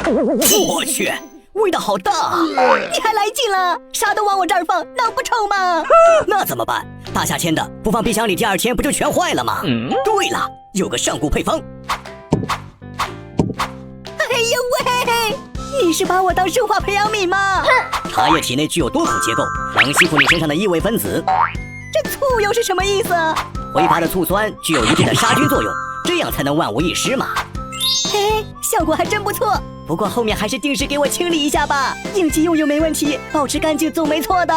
我去，味道好大啊！你还来劲了，啥都往我这儿放，能不臭吗？那怎么办？大夏天的，不放冰箱里，第2天不就全坏了吗？对了，有个上古配方。哎呦喂，你是把我当生化培养皿吗？茶叶体内具有多孔结构，能吸附你身上的异味分子。这醋又是什么意思？挥发的醋酸具有一定的杀菌作用，这样才能万无一失嘛。嘿，效果还真不错。不过后面还是定时给我清理一下吧，应急用没问题，保持干净总没错的。